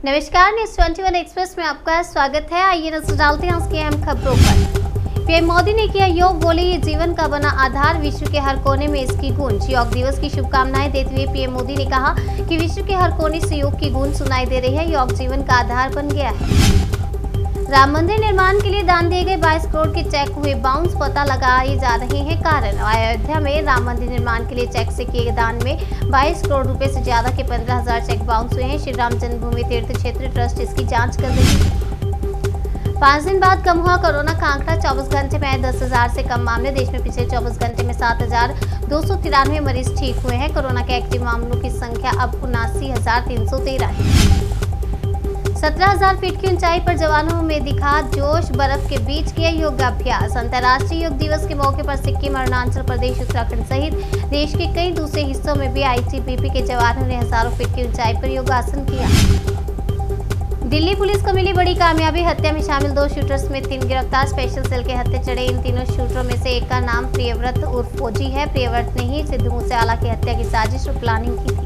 नमस्कार, news 21 express में आपका स्वागत है। आइए नजर डालते हैं आज की अहम खबरों पर। पीएम मोदी ने किया योग, बोले ये जीवन का बना आधार, विश्व के हर कोने में इसकी गूंज। योग दिवस की शुभकामनाएं देते हुए पीएम मोदी ने कहा कि विश्व के हर कोने से योग की गूंज सुनाई दे रही है। योग जीवन का आधार बन गया है। राम मंदिर निर्माण के लिए दान दिए गए 22 करोड़ के चेक हुए बाउंस, पता लगाए जा रहे हैं कारण। अयोध्या में राम मंदिर निर्माण के लिए चेक से किए दान में 22 करोड़ रुपए से ज्यादा के 15,000 चेक बाउंस हुए हैं। श्री राम जन्मभूमि तीर्थ क्षेत्र ट्रस्ट इसकी जांच कर रही है। 5 दिन बाद कम हुआ कोरोना का आंकड़ा, 24 घंटे में 10,000 से कम मामले। देश में पिछले 24 घंटे में 7,293 मरीज ठीक हुए हैं। कोरोना के एक्टिव मामलों की संख्या अब 79,313 है। 17,000 फीट की ऊंचाई पर जवानों में दिखा जोश, बर्फ के बीच किया योगाभ्यास। अंतर्राष्ट्रीय योग दिवस के मौके पर सिक्किम, अरुणाचल प्रदेश, उत्तराखंड सहित देश के कई दूसरे हिस्सों में भी आईटीबीपी के जवानों ने हजारों फीट की ऊंचाई पर योगासन किया। दिल्ली पुलिस को मिली बड़ी कामयाबी, हत्या में शामिल 2 शूटर्स में 3 गिरफ्तार। स्पेशल सेल के हत्थे चढ़े इन तीनों शूटरों में से एक का नाम प्रियव्रत उर्फ फौजी है। प्रियव्रत ने ही सिद्धू मूसेवाला की हत्या की साजिश और प्लानिंग की थी।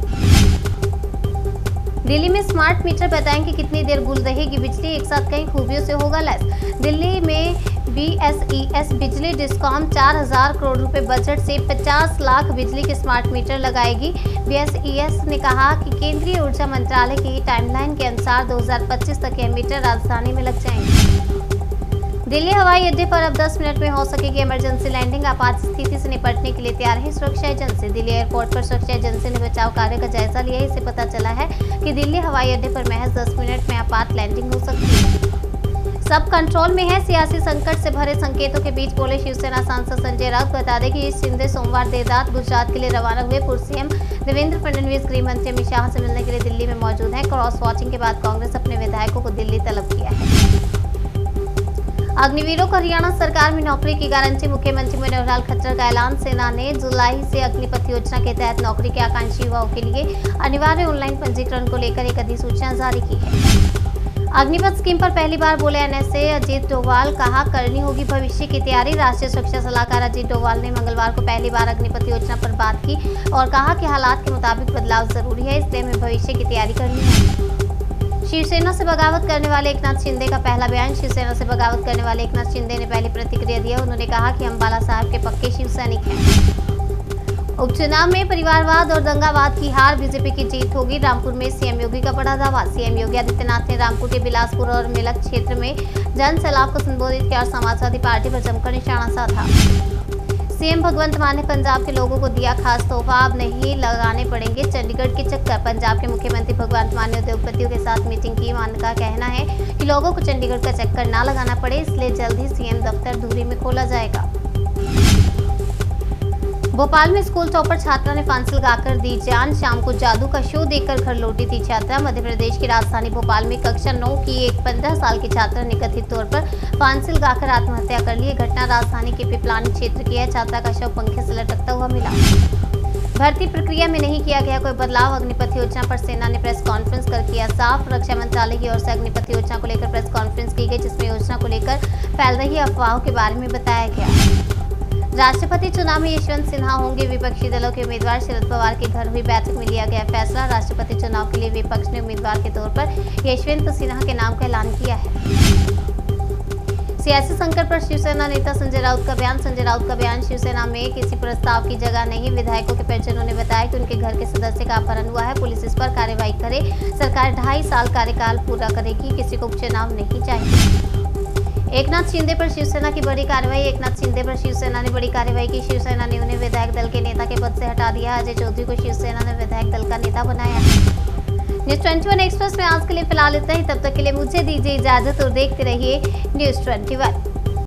दिल्ली में स्मार्ट मीटर बताएंगे कितनी देर गुल रहेगी बिजली, एक साथ कई खूबियों से होगा लैस। दिल्ली में बीएसईएस बिजली डिस्कॉम 4,000 करोड़ रुपए बजट से 50 लाख बिजली के स्मार्ट मीटर लगाएगी। बीएसईएस ने कहा कि केंद्रीय ऊर्जा मंत्रालय की टाइमलाइन के अनुसार 2025 तक यह मीटर राजधानी में लग जाएंगे। दिल्ली हवाई अड्डे पर अब 10 मिनट में हो सकेगी इमरजेंसी लैंडिंग। आपात स्थिति से निपटने के लिए तैयार है सुरक्षा एजेंसी। दिल्ली एयरपोर्ट पर सुरक्षा एजेंसी ने बचाव कार्य का जायजा लिया। इससे पता चला है कि दिल्ली हवाई अड्डे पर महज 10 मिनट में आपात लैंडिंग हो सकती है। सब कंट्रोल में है, सियासी संकट से भरे संकेतों के बीच बोले शिवसेना सांसद संजय राउत। बता दें कि शिंदे सोमवार देर रात गुजरात के लिए रवाना हुए। पूर्व सीएम देवेंद्र फडणवीस गृह मंत्री अमित शाह से मिलने के लिए दिल्ली में मौजूद हैं। क्रॉस वॉचिंग के बाद कांग्रेस अपने विधायकों को दिल्ली तलब किया है। अग्निवीरों को हरियाणा सरकार में नौकरी की गारंटी, मुख्यमंत्री मनोहर लाल खट्टर का ऐलान। सेना ने जुलाई से अग्निपथ योजना के तहत नौकरी के आकांक्षी युवाओं के लिए अनिवार्य ऑनलाइन पंजीकरण को लेकर एक अधिसूचना जारी की है। अग्निपथ स्कीम पर पहली बार बोले एनएसए अजीत डोभाल, कहा करनी होगी भविष्य की तैयारी। राष्ट्रीय सुरक्षा सलाहकार अजीत डोभाल ने मंगलवार को पहली बार अग्निपथ योजना पर बात की और कहा कि हालात के मुताबिक बदलाव जरूरी है, इसलिए हमें भविष्य की तैयारी करनी है। शिवसेना से बगावत करने वाले एकनाथ शिंदे का पहला बयान। शिवसेना से बगावत करने वाले एकनाथ शिंदे ने पहली प्रतिक्रिया दी। उन्होंने कहा कि हम बाला साहब के पक्के शिव सैनिक हैं। उपचुनाव में परिवारवाद और दंगावाद की हार, बीजेपी की जीत होगी। रामपुर में सीएम योगी का बड़ा दावा। सीएम योगी आदित्यनाथ ने रामपुर के बिलासपुर और मेलक क्षेत्र में जन सैलाब को संबोधित किया और समाजवादी पार्टी पर जमकर निशाना साधा। सीएम भगवंत मान ने पंजाब के लोगों को दिया खास तोहफा, अब नहीं लगाने पड़ेंगे चंडीगढ़ के चक्कर। पंजाब के मुख्यमंत्री भगवंत मान ने उद्योगपतियों के साथ मीटिंग की। मान का कहना है कि लोगों को चंडीगढ़ का चक्कर ना लगाना पड़े, इसलिए जल्द ही सीएम दफ्तर धूरी में खोला जाएगा। भोपाल में स्कूल टॉपर छात्रा ने फांसिल गाकर दी जान। शाम को जादू का शो देखकर घर लौटी थी छात्रा। मध्य प्रदेश की राजधानी भोपाल में कक्षा 9 की एक 15 साल की छात्रा ने कथित तौर पर फांसिल गाकर आत्महत्या कर ली। घटना राजधानी के पिपलानी क्षेत्र की है। छात्रा का शव पंखे से लटकता हुआ मिला। भर्ती प्रक्रिया में नहीं किया गया कोई बदलाव। अग्निपथ योजना पर सेना ने प्रेस कॉन्फ्रेंस कर किया साफ। रक्षा मंत्रालय की ओर से अग्निपथ योजना को लेकर प्रेस कॉन्फ्रेंस की गई, जिसमें योजना को लेकर फैल रही अफवाहों के बारे में बताया गया। राष्ट्रपति चुनाव में यशवंत सिन्हा होंगे विपक्षी दलों के उम्मीदवार। शरद पवार के घर हुई बैठक में लिया गया फैसला। राष्ट्रपति चुनाव के लिए विपक्ष ने उम्मीदवार के तौर पर यशवंत सिन्हा के नाम का ऐलान किया है। सियासी संकट पर शिवसेना नेता संजय राउत का बयान। संजय राउत का बयान, शिवसेना में किसी प्रस्ताव की जगह नहीं। विधायकों के परिजनों ने बताया कि उनके घर के सदस्य का अपहरण हुआ है, पुलिस इस पर कार्रवाई करे। सरकार 2.5 साल कार्यकाल पूरा करेगी, किसी को उपचुनाव नहीं चाहिए। एकनाथ शिंदे पर शिवसेना की बड़ी कार्रवाई। एकनाथ शिंदे पर शिवसेना ने बड़ी कार्रवाई की। शिवसेना ने उन्हें विधायक दल के नेता के पद से हटा दिया। अजय चौधरी को शिवसेना ने विधायक दल का नेता बनाया। न्यूज़ 21 एक्सप्रेस में आज के लिए फिलहाल इतना ही। तब तक के लिए मुझे दीजिए इजाजत और देखते रहिए न्यूज़ 21।